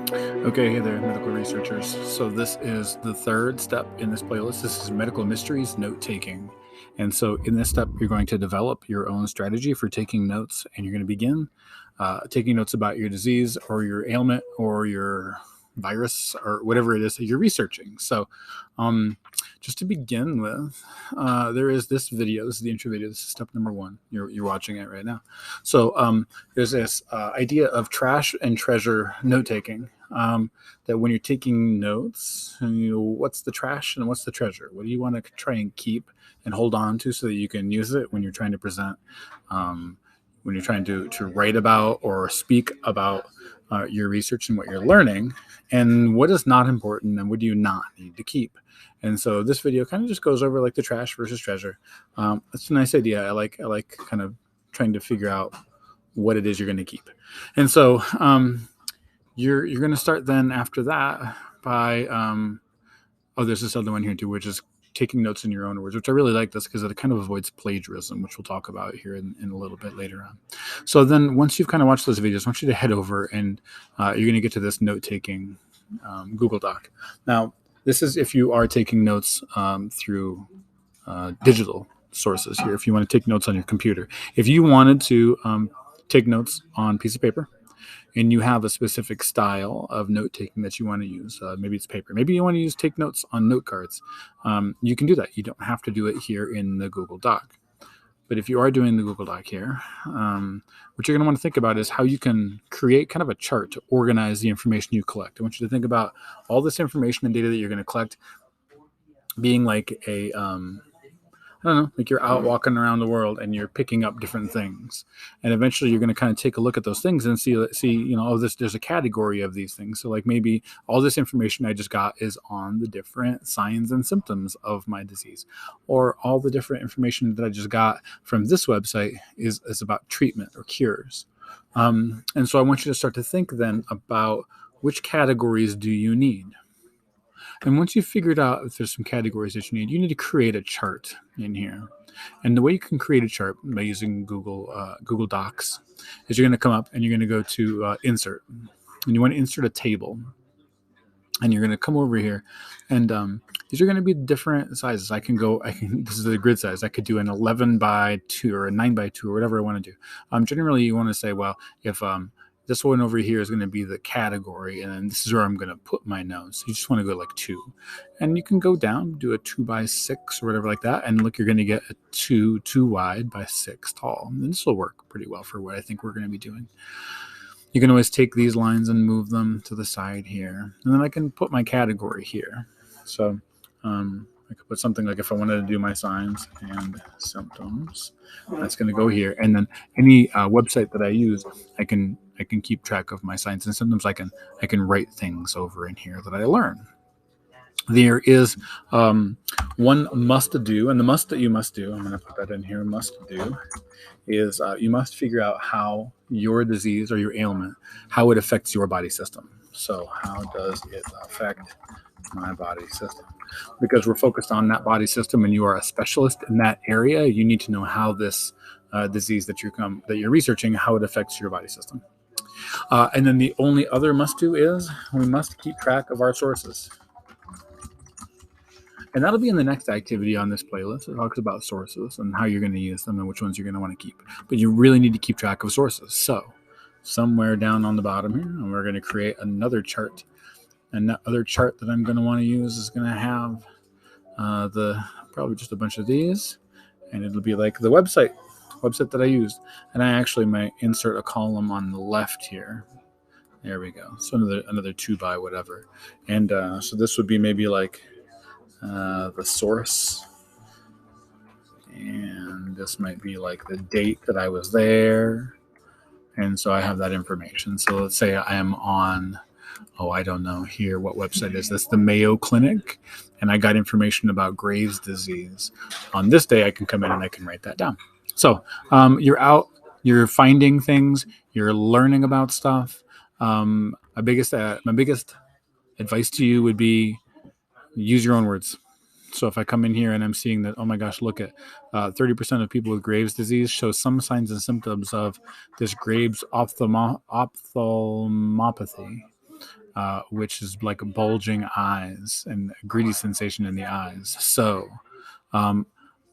Okay, hey there, medical researchers. So this is the third step in this playlist. This is medical mysteries note taking. And so in this step, you're going to develop your own strategy for taking notes, and you're going to begin taking notes about your disease or your ailment or your virus or whatever it is that you're researching. So um, just to begin with, there is this video. This is the intro video. This is step number one. You're watching it right now. So there's this idea of trash and treasure note taking. That when you're taking notes, what's the trash and what's the treasure? What do you want to try and keep and hold on to so that you can use it when you're trying to present, when you're trying to write about or speak about your research and what you're learning, and what is not important and what do you not need to keep. And so this video kind of just goes over like the trash versus treasure. It's a nice idea. I like kind of trying to figure out what it is you're going to keep. And so you're going to start then after that by there's this other one here too, which is taking notes in your own words, which I really like this because it kind of avoids plagiarism, which we'll talk about here in a little bit later on. So then once you've kind of watched those videos, I want you to head over and you're going to get to this note-taking Google Doc. Now, this is if you are taking notes through digital sources here, if you want to take notes on your computer. If you wanted to take notes on a piece of paper, and you have a specific style of note taking that you want to use, maybe it's paper, maybe you want to take notes on note cards, you can do that. You don't have to do it here in the Google Doc. But if you are doing the Google Doc here, what you're going to want to think about is how you can create kind of a chart to organize the information you collect. I want you to think about all this information and data that you're going to collect being like a I don't know, like you're out walking around the world and you're picking up different things, and eventually you're going to kind of take a look at those things and see, there's a category of these things. So like maybe all this information I just got is on the different signs and symptoms of my disease, or all the different information that I just got from this website is about treatment or cures. And so I want you to start to think then about which categories do you need. And once you've figured out if there's some categories that you need to create a chart in here. And the way you can create a chart by using Google Docs is you're going to come up and you're going to go to Insert. And you want to insert a table. And you're going to come over here. And these are going to be different sizes. This is the grid size. I could do an 11 by 2 or a 9 by 2 or whatever I want to do. Generally, you want to say, well, if this one over here is going to be the category, and then this is where I'm going to put my notes. You just want to go like 2. And you can go down, do a 2 by 6 or whatever like that, and look, you're going to get a 2 wide by 6 tall. And this will work pretty well for what I think we're going to be doing. You can always take these lines and move them to the side here. And then I can put my category here. So I could put something like if I wanted to do my signs and symptoms, that's going to go here. And then any website that I use, I can keep track of my signs and symptoms. I can write things over in here that I learn. There is one must do, and the must that you must do, I'm going to put that in here, must do, is you must figure out how your disease or your ailment, how it affects your body system. So how does it affect my body system? Because we're focused on that body system and you are a specialist in that area, you need to know how this disease that you're researching, how it affects your body system. And then the only other must do is we must keep track of our sources. And that'll be in the next activity on this playlist. It talks about sources and how you're going to use them and which ones you're going to want to keep. But you really need to keep track of sources. So somewhere down on the bottom here, and we're going to create another chart. And that other chart that I'm going to want to use is going to have probably just a bunch of these. And it'll be like the website that I used. And I actually might insert a column on the left here. There we go. So another 2 by whatever. And so this would be maybe like the source, and this might be like the date that I was there, and so I have that information. So let's say I am on, I don't know here, what website is this? The Mayo Clinic, and I got information about Graves' disease. On this day, I can come in and I can write that down. So you're out, you're finding things, you're learning about stuff. My biggest advice to you would be use your own words. So if I come in here and I'm seeing that, oh my gosh, look at 30% of people with Graves' disease show some signs and symptoms of this Graves ophthalmopathy. which is like bulging eyes and a greedy sensation in the eyes. So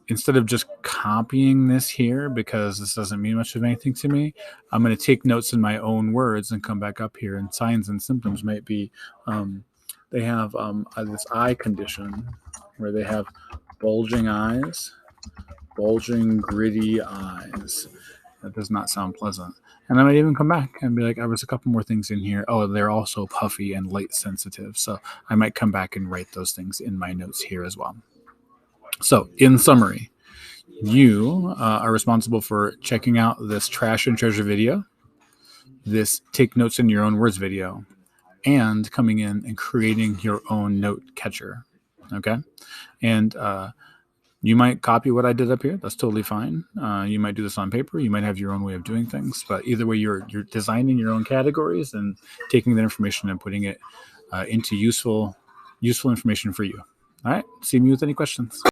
instead of just copying this here, because this doesn't mean much of anything to me, I'm going to take notes in my own words and come back up here. And signs and symptoms might be they have this eye condition where they have bulging eyes, bulging, gritty eyes. That does not sound pleasant. And I might even come back and be like, "I was a couple more things in here. Oh, they're also puffy and light sensitive." So I might come back and write those things in my notes here as well. So in summary, you are responsible for checking out this trash and treasure video, this take notes in your own words video, and coming in and creating your own note catcher. Okay. And you might copy what I did up here. That's totally fine. You might do this on paper. You might have your own way of doing things. But either way, you're designing your own categories and taking that information and putting it into useful information for you. All right. See me with any questions.